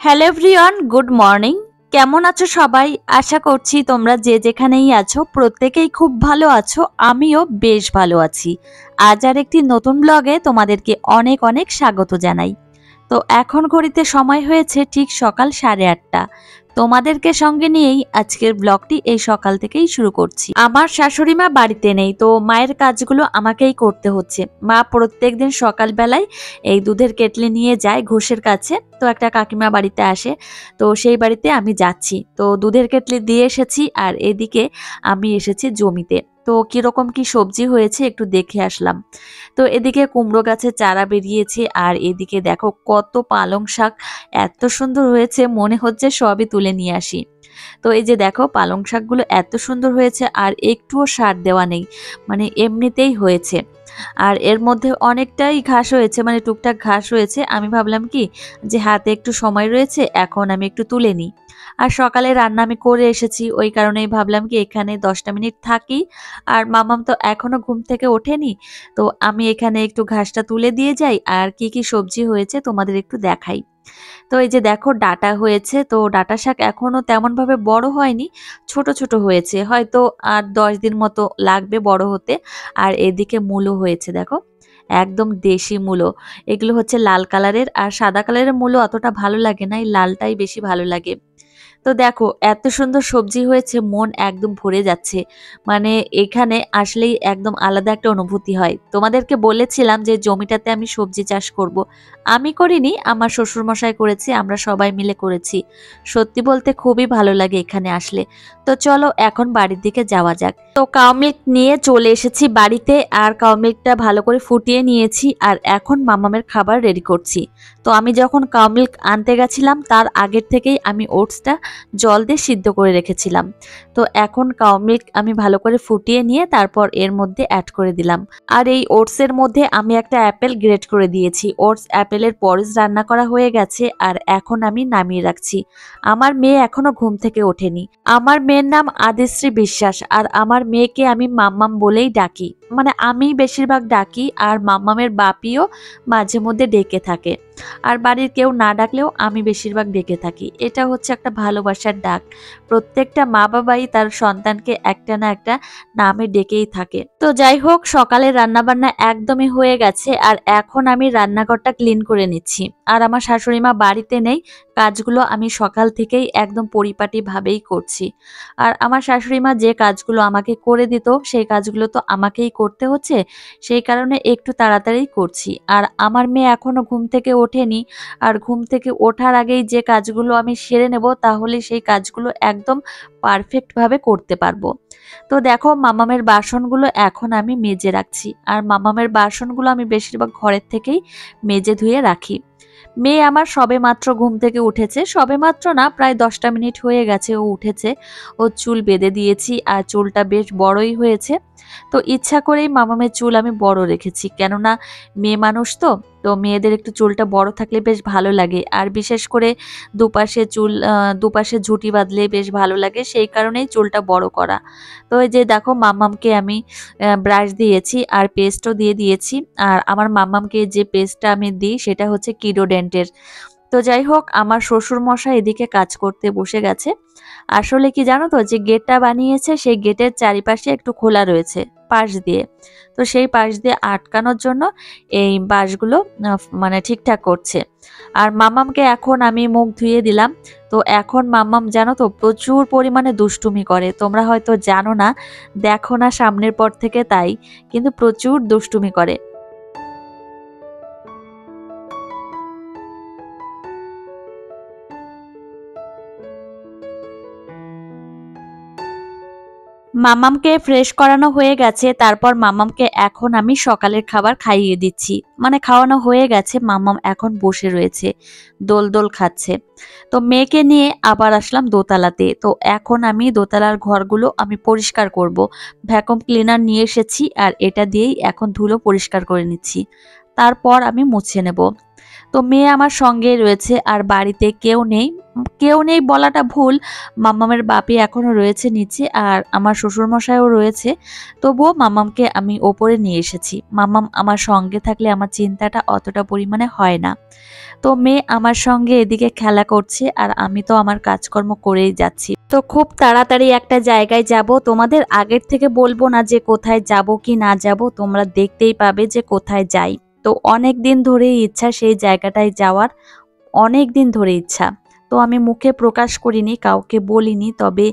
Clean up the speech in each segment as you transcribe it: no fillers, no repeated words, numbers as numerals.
Hello everyone, good morning. কেমন আছো সবাই? আশা করছি তোমরা যে যেখানেই আছো প্রত্যেকেই খুব ভালো আছো। আমিও বেশ ভালো আছি। আজ আর একটি নতুন ব্লগে তোমাদেরকে অনেক অনেক স্বাগত জানাই। তো এখন ঘড়িতে সময় হয়েছে ঠিক সকাল 8:30। তোমাদেরকে সঙ্গে নিয়েই আজকের ব্লগটি এই সকাল থেকেই শুরু করছি। আমার শাশুড়ি মা বাড়িতে নেই, তো মায়ের কাজগুলো আমাকেই করতে হচ্ছে। মা প্রত্যেকদিন সকালবেলায় এই দুধের কেটলি নিয়ে যায় ঘোষের কাছে। তো একটা কাকিমা বাড়িতে আসে, তো সেই বাড়িতে আমি যাচ্ছি। তো দুধের কেটলি দিয়ে এসেছি আর এদিকে আমি এসেছি জমিতে। তো কিরকম কি সবজি হয়েছে একটু দেখে আসলাম। তো এদিকে কুমড়ো গাছের চারা বেরিয়েছে আর এদিকে দেখো কত পালং শাক এত সুন্দর হয়েছে, মনে হচ্ছে সবই তুলে নিয়ে আসি। তো এই যে দেখো পালং শাকগুলো এত সুন্দর হয়েছে আর একটুও সার দেওয়া নেই, মানে এমনিতেই হয়েছে। আর এর মধ্যে অনেকটাই ঘাস হয়েছে, মানে টুকটাক ঘাস হয়েছে। আমি ভাবলাম কি যে হাতে একটু সময় রয়েছে, এখন আমি একটু তুলে নিই। আর সকালে রান্না আমি করে এসেছি, ওই কারণেই ভাবলাম কি এখানে 10টা মিনিট থাকি। আর মামাম তো এখনো ঘুম থেকে ওঠেনি, তো আমি এখানে একটু ঘাসটা তুলে দিয়ে যাই আর কি কি সবজি হয়েছে তোমাদের একটু দেখাই। তো এই যে দেখো ডাটা হয়েছে, তো ডাটা শাক এখনো তেমন ভাবে বড় হয়নি, ছোট ছোট হয়েছে, হয়তো আর 10 দিন মতো লাগবে বড় হতে। আর এদিকে মূলো হয়েছে দেখো, একদম দেশি মূলো। এগুলো হচ্ছে লাল কালারের, আর সাদা কালারের মূলো অতটা ভালো লাগে না, এই লালটাই বেশি ভালো লাগে। তো দেখো এত সুন্দর সবজি হয়েছে, মন একদম ভরে যাচ্ছে। মানে এখানে আসলেই একদম আলাদা একটা অনুভূতি হয়। তোমাদেরকে বলেছিলাম যে জমিটাতে আমি সবজি চাষ করব। আমি করিনি, আমার শ্বশুরমশাই করেছে, আমরা সবাই মিলে করেছি। সত্যি বলতে খুবই ভালো লাগে এখানে আসলে। তো চলো এখন বাড়ির দিকে যাওয়া যাক। তো কাউ মিল্ক নিয়ে চলে এসেছি বাড়িতে, আর কাউ মিল্কটা ভালো করে ফুটিয়ে নিয়েছি আর এখন মামামের খাবার রেডি করছি। তো আমি যখন কাউ মিল্ক আনতে গেছিলাম তার আগের থেকেই আমি ওটসটা জল দিয়ে সিদ্ধ করে রেখেছিলাম। তো এখন কাউ মিল্ক আমি ভালো করে ফুটিয়ে নিয়ে তারপর এর মধ্যে অ্যাড করে দিলাম। আর এই ওটসের মধ্যে আমি একটা অ্যাপেল গ্রেট করে দিয়েছি। ওটস অ্যাপেলের পরিস রান্না করা হয়ে গেছে আর এখন আমি নামিয়ে রাখছি। আমার মেয়ে এখনো ঘুম থেকে ওঠেনি। আমার মেয়ের নাম আদিশ্রী বিশ্বাস, আর আমার মেয়েকে আমি মাম্মাম বলেই ডাকি, মানে আমি বেশিরভাগ ডাকি আর মাম্মামের বাপিও মাঝে মধ্যে ডেকে থাকে। আর বাড়ির কেউ না ডাকলেও আমি বেশিরভাগ ডেকে থাকি। এটা হচ্ছে একটা ভালোবাসার ডাক। প্রত্যেকটা মা বাবাই তার সন্তানকে একটা না একটা নামে ডেকেই থাকে। তো যাই হোক, সকালে রান্নাবান্না একদমই হয়ে গেছে আর এখন আমি রান্নাঘরটা ক্লিন করে নিচ্ছি। আর আমার শাশুড়ি মা বাড়িতে নেই, কাজগুলো আমি সকাল থেকেই একদম পরিপাটি ভাবেই করছি। আর আমার শাশুড়ি মা যে কাজগুলো আমাকে করে দিত সেই কাজগুলো তো আমাকেই করতে হচ্ছে, সেই কারণে একটু তাড়াতাড়ি করছি। আর আমার মেয়ে এখনো ঘুম থেকে ওঠেনি, আর ঘুম থেকে ওঠার আগেই যে কাজগুলো আমি সেরে নেব তাহলে সেই কাজগুলো একদম পারফেক্ট ভাবে করতে পারবো। তো দেখো মামামের বাসনগুলো এখন আমি মেজে রাখছি, আর মামামের বাসনগুলো আমি বেশিরভাগ ঘরের থেকেই মেজে ধুয়ে রাখি। মেয়ে আমার সবে মাত্র ঘুম থেকে উঠেছে, সবে মাত্র না, প্রায় 10টা মিনিট হয়ে গেছে ও উঠেছে। ও চুল বেঁধে দিয়েছি আর চুলটা বেশ বড়ই হয়েছে। তো ইচ্ছা করেই মামামের চুল আমি বড় রেখেছি, কেননা মেয়ে মানুষ তো, তো মেয়েদের একটু চুলটা বড় থাকলে বেশ ভালো লাগে। আর বিশেষ করে দুপাশে চুল, দুপাশে ঝুঁটি বাঁধলে বেশ ভালো লাগে, সেই কারণেই চুলটা বড় করা। তো এই যে দেখো মাম্মামকে আমি ব্রাশ দিয়েছি আর পেস্টও দিয়ে দিয়েছি। আর আমার মাম্মামকে যে পেস্টটা আমি দিই সেটা হচ্ছে কিডোডেন্টের। তো যাই হোক, আমার শ্বশুর মশাই এদিকে কাজ করতে বসে গেছে। আসলে কি জানো তো, যে গেটটা বানিয়েছে সেই গেটের চারিপাশে একটু খোলা রয়েছে পাশ দিয়ে। তো সেই পাশ দিয়ে আটকানোর জন্য এই বাঁশগুলো মানে ঠিকঠাক করছে। আর মাম্মামকে এখন আমি মুখ ধুয়ে দিলাম। তো এখন মাম্মাম জানো তো প্রচুর পরিমাণে দুষ্টুমি করে, তোমরা হয়তো জানো না, দেখো না সামনের পর থেকে, তাই কিন্তু প্রচুর দুষ্টুমি করে। মামামকে ফ্রেশ করানো হয়ে গেছে, তারপর মামামকে এখন আমি সকালের খাবার খাইয়ে দিচ্ছি, মানে খাওয়ানো হয়ে গেছে। মামাম এখন বসে রয়েছে, দোল দোল খাচ্ছে। তো মেয়েকে নিয়ে আবার আসলাম দোতলাতে। তো এখন আমি দোতলার ঘরগুলো আমি পরিষ্কার করব। ভ্যাকুয়াম ক্লিনার নিয়ে এসেছি আর এটা দিয়েই এখন ধুলো পরিষ্কার করে নিচ্ছি, তারপর আমি মুছে নেব। তো মেয়ে আমার সঙ্গে রয়েছে আর বাড়িতে কেউ নেই, কেউ নেই বলাটা ভুল, মাম্মামের বাপি এখনো রয়েছে নিচে আর আমার শ্বশুরমশাইও রয়েছে। তবুও মাম্মামকে আমি ওপরে নিয়ে এসেছি। মাম্মাম আমার সঙ্গে থাকলে আমার চিন্তাটা অতটা পরিমাণে হয় না। তো মেয়ে আমার সঙ্গে এদিকে খেলা করছে আর আমি তো আমার কাজকর্ম করেই যাচ্ছি। তো খুব তাড়াতাড়ি একটা জায়গায় যাব, তোমাদের আগের থেকে বলবো না যে কোথায় যাব কি না যাব, তোমরা দেখতেই পাবে যে কোথায় যাই। তো অনেক দিন ধরেই ইচ্ছা সেই জায়গাটায় যাওয়ার, অনেক দিন ধরে ইচ্ছা। তো আমি মুখে প্রকাশ করিনি, কাউকে বলিনি, তবে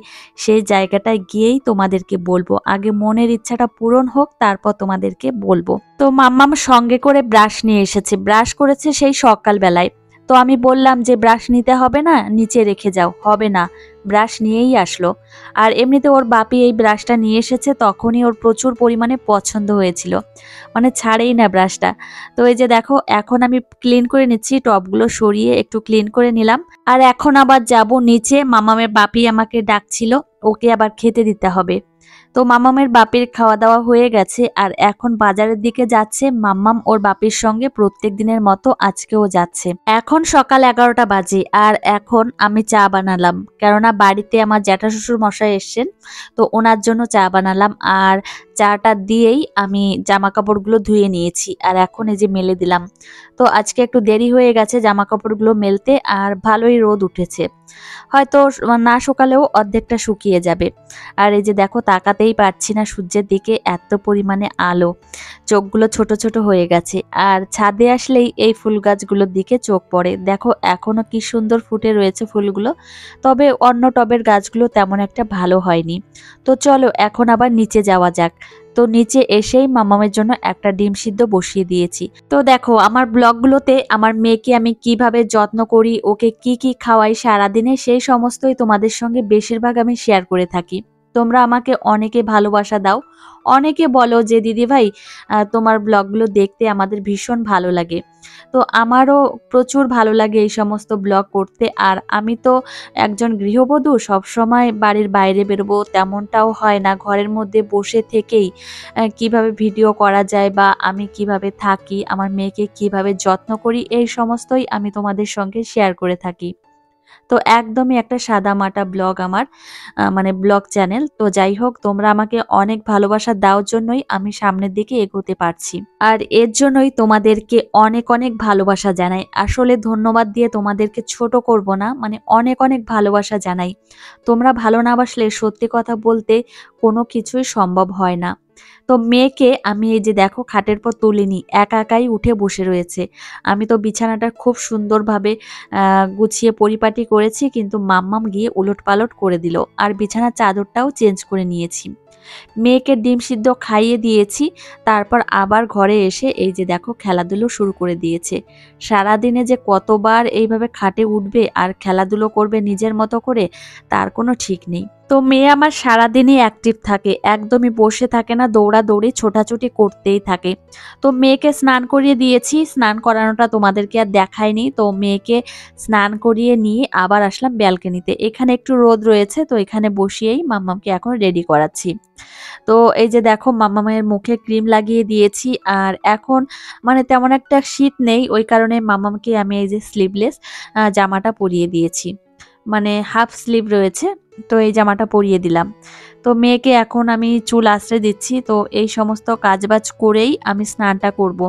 সেই জায়গাটায় গিয়েই তোমাদেরকে বলবো। আগে মনের ইচ্ছাটা পূরণ হোক, তারপর তোমাদেরকে বলবো। তো মাম্মাম সঙ্গে করে ব্রাশ নিয়ে এসেছে, ব্রাশ করেছে সেই সকালবেলায়। তো আমি বললাম যে ব্রাশ নিতে হবে না, নিচে রেখে যাও। হবে না, ব্রাশ নিয়েই আসলো। আর এমনিতে ওর বাপি এই ব্রাশটা নিয়ে এসেছে, তখনই ওর প্রচুর পরিমাণে পছন্দ হয়েছিল, মানে ছাড়েই না ব্রাশটা। তো এই যে দেখো এখন আমি ক্লিন করে নিচ্ছি, টবগুলো সরিয়ে একটু ক্লিন করে নিলাম। আর এখন আবার যাব নিচে, মামামের বাপি আমাকে ডাকছিল, ওকে আবার খেতে দিতে হবে। তো মামামের বাপির খাওয়া দাওয়া হয়ে গেছে আর এখন বাজারের দিকে যাচ্ছে মাম্মাম ওর বাপির সঙ্গে, প্রত্যেক দিনের মতো আজকেও যাচ্ছে। এখন সকাল 11টা বাজে আর এখন আমি চা বানালাম, কেননা বাড়িতে আমার জ্যাঠা শ্বশুর মশাই এসছেন, তো ওনার জন্য চা বানালাম। আর চাটা দিয়েই আমি জামা কাপড়গুলো ধুয়ে নিয়েছি আর এখন এই যে মেলে দিলাম। তো আজকে একটু দেরি হয়ে গেছে জামা কাপড়গুলো মেলতে, আর ভালোই রোদ উঠেছে, হয়তো না শুকালেও অর্ধেকটা শুকিয়ে যাবে। আর এই যে দেখো তাকাতেই পারছি না সূর্যের দিকে, এত পরিমাণে আলো, চোখগুলো ছোট ছোট হয়ে গেছে। আর ছাদে আসলেই এই ফুল গাছগুলোর দিকে চোখ পড়ে, দেখো এখনো কি সুন্দর ফুটে রয়েছে ফুলগুলো, তবে অন্য টবের গাছগুলো তেমন একটা ভালো হয়নি। তো চলো এখন আবার নিচে যাওয়া যাক। তো নিচে এসেই মামামের জন্য একটা ডিম সিদ্ধ বসিয়ে দিয়েছি। তো দেখো আমার ব্লগগুলোতে আমার মেয়েকে আমি কিভাবে যত্ন করি, ওকে কি কি খাওয়াই সারাদিনে, সেই সমস্তই তোমাদের সঙ্গে বেশিরভাগ আমি শেয়ার করে থাকি। তোমরা আমাকে অনেকে ভালোবাসা দাও, অনেকে বলো যে দিদি ভাই তোমার ব্লগগুলো দেখতে আমাদের ভীষণ ভালো লাগে। তো আমারও প্রচুর ভালো লাগে এই সমস্ত ব্লগ করতে। আর আমি তো একজন গৃহবধূ, সবসময় বাড়ির বাইরে বেরোবো তেমনটাও হয় না, ঘরের মধ্যে বসে থেকেই কিভাবে ভিডিও করা যায় বা আমি কিভাবে থাকি, আমার মেয়েকে কিভাবে যত্ন করি, এই সমস্তই আমি তোমাদের সঙ্গে শেয়ার করে থাকি। তো একদমই একটা সাদামাটা ব্লগ আমার, মানে ব্লগ চ্যানেল। তো যাই হোক, তোমরা আমাকে অনেক ভালোবাসা দেওয়ার জন্যই আমি সামনের দিকে এগোতে পারছি, আর এর জন্যই তোমাদেরকে অনেক অনেক ভালোবাসা জানাই। আসলে ধন্যবাদ দিয়ে তোমাদেরকে ছোট করব না, মানে অনেক অনেক ভালোবাসা জানাই। তোমরা ভালো না বাসলে সত্যি কথা বলতে কোনো কিছুই সম্ভব হয় না। তো মেয়েকে আমি এই যে দেখো খাটের পর তুলিনি, একা একাই উঠে বসে রয়েছে। আমি তো বিছানাটা খুব সুন্দরভাবে গুছিয়ে পরিপাটি করেছি, কিন্তু মাম্মাম গিয়ে উলটপালট করে দিল। আর বিছানার চাদরটাও চেঞ্জ করে নিয়েছি। মেয়েকে ডিম সিদ্ধ খাইয়ে দিয়েছি, তারপর আবার ঘরে এসে এই যে দেখো খেলাধুলো শুরু করে দিয়েছে। সারাদিনে যে কতবার এইভাবে খাটে উঠবে আর খেলাধুলো করবে নিজের মতো করে, তার কোনো ঠিক নেই। তো মেয়ে আমার সারাদিনই অ্যাক্টিভ থাকে, একদমই বসে থাকে না, দৌড়াদৌড়ি ছোটাছুটি করতেই থাকে। তো মেয়েকে স্নান করিয়ে দিয়েছি, স্নান করানোটা তোমাদেরকে আর দেখায়নি। তো মেয়েকে স্নান করিয়ে নিয়ে আবার আসলাম ব্যালকনিতে, এখানে একটু রোদ রয়েছে, তো এখানে বসিয়েই মাম্মামকে এখন রেডি করাচ্ছি। তো এই যে দেখো মাম্মামের মুখে ক্রিম লাগিয়ে দিয়েছি। আর এখন মানে তেমন একটা শীত নেই, ওই কারণে মাম্মামকে আমি এই যে স্লিভলেস জামাটা পরিয়ে দিয়েছি, মানে হাফ স্লিভ রয়েছে, তো এই জামাটা পরিয়ে দিলাম। তো মেয়েকে এখন আমি চুল আঁচড়ে দিচ্ছি। তো এই সমস্ত কাজবাজ করেই আমি স্নানটা করব।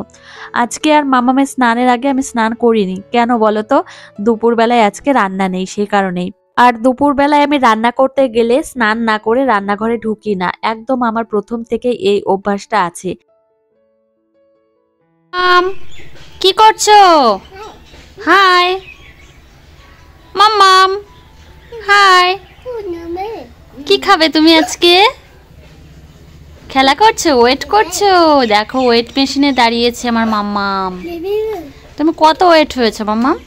আজকে আর মামামের স্নানের আগে আমি স্নান করিনি, কেন বলো তো? দুপুরবেলায় আজকে রান্না নেই, সেই কারণেই। আর দুপুরবেলায় আমি রান্না করতে গেলে স্নান না করে রান্নাঘরে ঢুকি না, একদম আমার প্রথম থেকে এই অভ্যাসটা আছে। কি করছো? হাই মাম্মাম, হাই। কি খাবে তুমি আজকে? খেলা করছো, ওয়েট করছো? দেখো ওয়েট মেশিনে দাঁড়িয়েছে আমার মাম্মাম। তুমি কত ওয়েট হয়েছে মাম্মাম?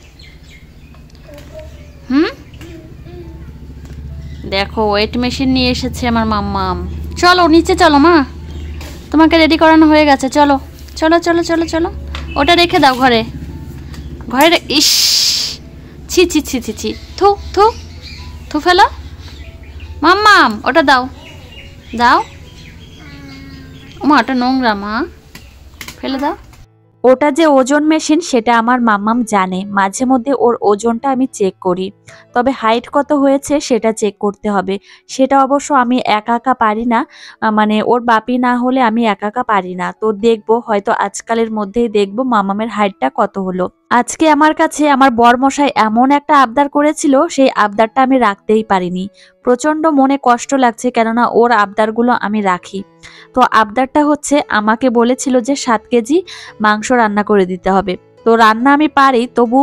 দেখো ওয়েট মেশিন নিয়ে এসেছে আমার মাম্মাম। চলো নিচে চলো মা, তোমাকে রেডি করানো হয়ে গেছে, চলো চলো চলো চলো চলো। ওটা রেখে দাও ঘরে, ঘরে। ইস, ছি ছি ছি ছি ছি, থু থু থু, ফেলো মাম্মাম, ওটা দাও দাও। মা ওটা নোংরা মা, ফেলে দাও। ওটা যে ওজন মেশিন সেটা আমার মাম্মাম জানে, মাঝে মধ্যে ওর ওজনটা আমি চেক করি। তবে হাইট কত হয়েছে সেটা চেক করতে হবে। সেটা অবশ্য আমি একা একা পারি না, মানে ওর বাপি না হলে আমি একা একা পারি না। তো দেখবো, হয়তো আজকালের মধ্যেই দেখবো মাম্মামের হাইটটা কত হলো। আজকে আমার কাছে আমার বরমশাই এমন একটা আবদার করেছিল, সেই আবদারটা আমি রাখতেই পারিনি। প্রচন্ড মনে কষ্ট লাগছে, কেননা ওর আবদারগুলো আমি রাখি। তো আবদারটা হচ্ছে, আমাকে বলেছিল যে 7 কেজি মাংস রান্না করে দিতে হবে। তো রান্না আমি পারি, তবু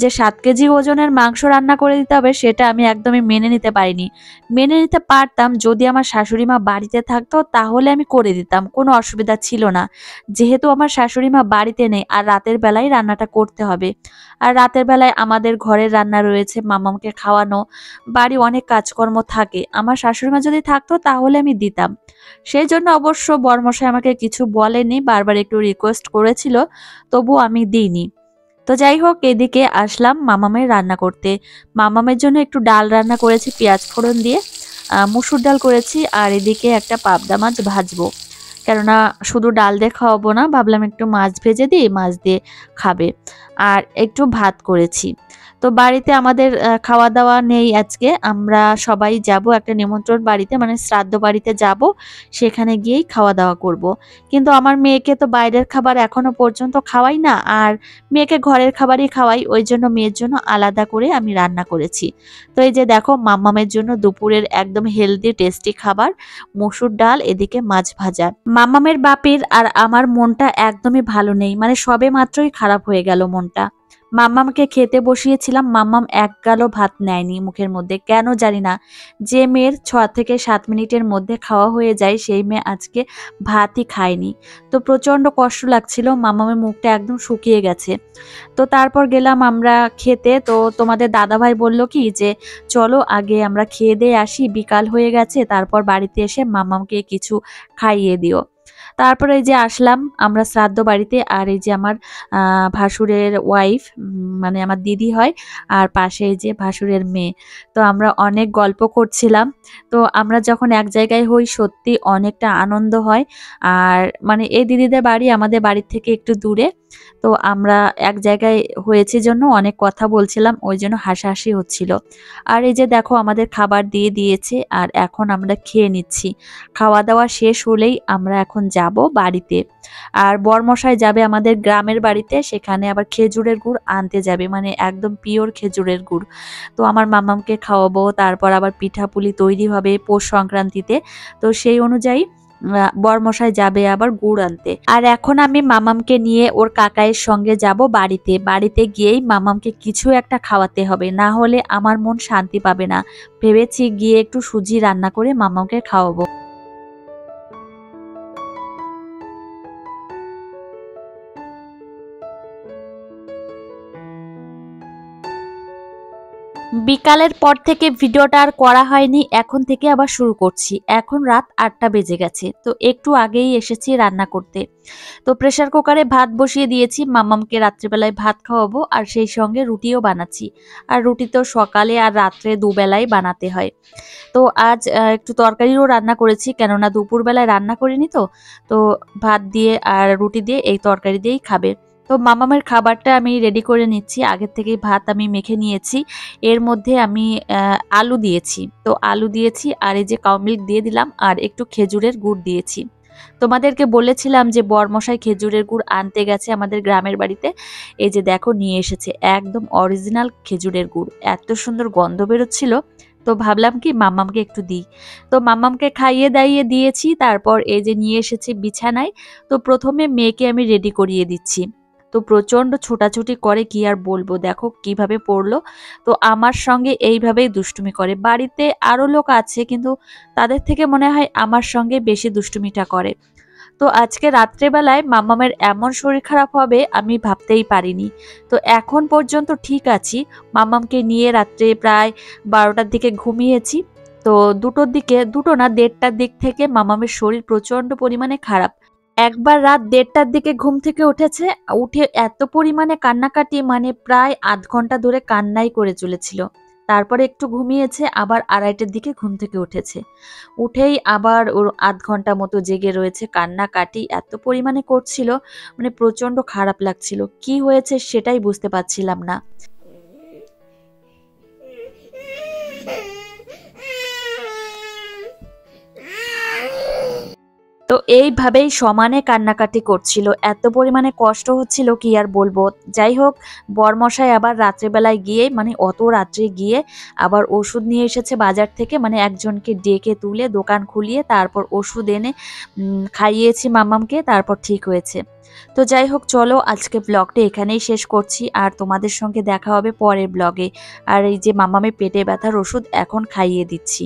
যে 7 কেজি ওজনের মাংস রান্না করে দিতে হবে সেটা আমি একদমই মেনে নিতে পারিনি। মেনে নিতে পারতাম যদি আমার শাশুড়ি মা বাড়িতে থাকতো, তাহলে আমি করে দিতাম, কোনো অসুবিধা ছিল না। যেহেতু আমার শাশুড়ি মা বাড়িতে নেই আর রাতের বেলায় রান্নাটা করতে হবে, আর রাতের বেলায় আমাদের ঘরের রান্না রয়েছে, মামাকে খাওয়ানো, বাড়ি অনেক কাজকর্ম থাকে। আমার শাশুড়ি মা যদি থাকতো তাহলে আমি দিতাম। সেই জন্য অবশ্য বরমশাই আমাকে কিছু বলেনি, বারবার একটু রিকোয়েস্ট করেছিল, তবু আমি দিইনি। তো যাই হোক, এদিকে আসলাম মামামের রান্না করতে। মামামের জন্য একটু ডাল রান্না করেছি পেঁয়াজ ফোড়ন দিয়ে, মুসুর ডাল করেছি, আর এদিকে একটা পাবদা মাছ ভাজবো। কেননা শুধু ডাল দিয়ে খাওয়াবো না, ভাবলাম একটু মাছ ভেজে দিই, মাছ দিয়ে খাবে। আর একটু ভাত করেছি। তো বাড়িতে আমাদের খাওয়া দাওয়া নেই আজকে, আমরা সবাই যাব একটা নিমন্ত্রণ বাড়িতে, মানে শ্রাদ্ধ বাড়িতে যাব, সেখানে গিয়েই খাওয়া দাওয়া করব। কিন্তু আমার মেয়েকে তো বাইরের খাবার এখনো পর্যন্ত খাওয়াই না, আর মেয়েকে ঘরের খাবারই খাওয়াই, ওই জন্য মেয়ের জন্য আলাদা করে আমি রান্না করেছি। তো এই যে দেখো, মাম্মামের জন্য দুপুরের একদম হেলদি টেস্টি খাবার, মসুর ডাল, এদিকে মাছ ভাজা। মাম্মামের বাপির আর আমার মনটা একদমই ভালো নেই, মানে সবে মাত্রই খারাপ হয়ে গেল মনটা। মাম্মামকে খেতে বসিয়েছিলাম, মাম্মাম এক গালও ভাত নেয়নি মুখের মধ্যে, কেন জানি না। যে মেয়ের 6 থেকে 7 মিনিটের মধ্যে খাওয়া হয়ে যায়, সেই মেয়ে আজকে ভাতই খায়নি। তো প্রচন্ড কষ্ট লাগছিল, মাম্মামের মুখটা একদম শুকিয়ে গেছে। তো তারপর গেলাম আমরা খেতে। তো তোমাদের দাদাভাই বলল কি যে চলো আগে আমরা খেয়ে দিয়ে আসি, বিকাল হয়ে গেছে, তারপর বাড়িতে এসে মাম্মামকে কিছু খাইয়ে দিও। তারপরে এই যে আসলাম আমরা শ্রাদ্ধ বাড়িতে, আর এই যে আমার ভাসুরের ওয়াইফ, মানে আমার দিদি হয়, আর পাশে এই যে ভাসুরের মেয়ে। তো আমরা অনেক গল্প করছিলাম। তো আমরা যখন এক জায়গায় হই সত্যি অনেকটা আনন্দ হয়। আর মানে এই দিদিদের বাড়ি আমাদের বাড়ির থেকে একটু দূরে, তো আমরা এক জায়গায় হয়েছে জন্য অনেক কথা বলছিলাম, ওই জন্য হাসাহাসি হচ্ছিল। আর এই যে দেখো, আমাদের খাবার দিয়ে দিয়েছে, আর এখন আমরা খেয়ে নিচ্ছি। খাওয়া দাওয়া শেষ হলেই আমরা এখন যাব বাড়িতে। আর বরমশাই যাবে আমাদের গ্রামের বাড়িতে, সেখানে আবার খেজুরের গুড় আনতে যাবে, মানে একদম পিওর খেজুরের গুড়। তো আমার মামামকে খাওয়াবো, তারপর আবার পিঠাপুলি তৈরি হবে পৌষ সংক্রান্তিতে। তো সেই অনুযায়ী বরমশাই যাবে আবার গুড় আনতে। আর এখন আমি মামামকে নিয়ে ওর কাকাইয়ের সঙ্গে যাব বাড়িতে। বাড়িতে গিয়েই মামামকে কিছু একটা খাওয়াতে হবে, না হলে আমার মন শান্তি পাবে না। ভেবেছি গিয়ে একটু সুজি রান্না করে মামামকে খাওয়াবো। বিকালের পর থেকে ভিডিওটা আর করা হয়নি, এখন থেকে আবার শুরু করছি। এখন রাত 8টা বেজে গেছে, তো একটু আগেই এসেছি রান্না করতে। তো প্রেসার কুকারে ভাত বসিয়ে দিয়েছি, মাম্মামকে রাত্রিবেলায় ভাত খাওয়াবো, আর সেই সঙ্গে রুটিও বানাচ্ছি। আর রুটি তো সকালে আর রাত্রে দুবেলাই বানাতে হয়। তো আজ একটু তরকারিও রান্না করেছি, কেননা দুপুরবেলায় রান্না করিনি। তো ভাত দিয়ে আর রুটি দিয়ে এই তরকারি দিয়েই খাবে। তো মামামের খাবারটা আমি রেডি করে নিচ্ছি, আগের থেকেই ভাত আমি মেখে নিয়েছি। এর মধ্যে আমি আলু দিয়েছি, তো আলু দিয়েছি, আর এই যে কাউ মিল্ক দিয়ে দিলাম, আর একটু খেজুরের গুড় দিয়েছি। তোমাদেরকে বলেছিলাম যে বরমশাই খেজুরের গুড় আনতে গেছে আমাদের গ্রামের বাড়িতে। এই যে দেখো নিয়ে এসেছে একদম অরিজিনাল খেজুরের গুড়, এত সুন্দর গন্ধ বেরোচ্ছিল। তো ভাবলাম কি মাম্মামকে একটু দিই। তো মাম্মামকে খাইয়ে দাইয়ে দিয়েছি, তারপর এই যে নিয়ে এসেছি বিছানায়। তো প্রথমে মেয়েকে আমি রেডি করিয়ে দিচ্ছি। তো প্রচন্ড ছোটাছুটি করে, কি আর বলবো, দেখো কিভাবে পড়লো। তো আমার সঙ্গে এইভাবেই দুষ্টুমি করে। বাড়িতে আরো লোক আছে, কিন্তু তাদের থেকে মনে হয় আমার সঙ্গে বেশি দুষ্টুমিটা করে। তো আজকে রাত্রেবেলায় মাম্মামের এমন শরীর খারাপ হবে আমি ভাবতেই পারিনি। তো এখন পর্যন্ত ঠিক আছি। মাম্মামকে নিয়ে রাত্রে প্রায় 12টার দিকে ঘুমিয়েছি। তো 2টোর দিকে, 2টো না 1:30টার দিক থেকে মাম্মামের শরীর প্রচন্ড পরিমাণে খারাপ। একবার রাত 1:30টার দিকে ঘুম থেকে উঠেছে, উঠে এত পরিমাণে কান্নাকাটি, মানে প্রায় আধ ঘন্টা ধরে কান্নাই করে চলেছিল। তারপরে একটু ঘুমিয়েছে, আবার 2:30টার দিকে ঘুম থেকে উঠেছে। উঠেই আবার ওর ০.৫ ঘন্টা মতো জেগে রয়েছে, কান্নাকাটি এত পরিমাণে করছিল, মানে প্রচন্ড খারাপ লাগছিল। কি হয়েছে সেটাই বুঝতে পারছিলাম না। তো এইভাবেই সমানে কান্নাকাটি করছিল। এত পরিমাণে কষ্ট হচ্ছিল কি আর বলবো। যাই হোক, বরমশাই আবার রাত্রেবেলায় গিয়ে, মানে অত রাত্রে গিয়ে আবার ওষুধ নিয়ে এসেছে বাজার থেকে। মানে একজনকে ডেকে তুলে দোকান খুলিয়ে তারপর ওষুধ এনে খাইয়েছি মাম্মামকে, তারপর ঠিক হয়েছে। তো যাই হোক, চলো আজকে ব্লগটা এখানেই শেষ করছি। আর তোমাদের সঙ্গে দেখা হবে পরের ব্লগে। আর এই যে মাম্মামের পেটে ব্যথার ওষুধ এখন খাইয়ে দিচ্ছি।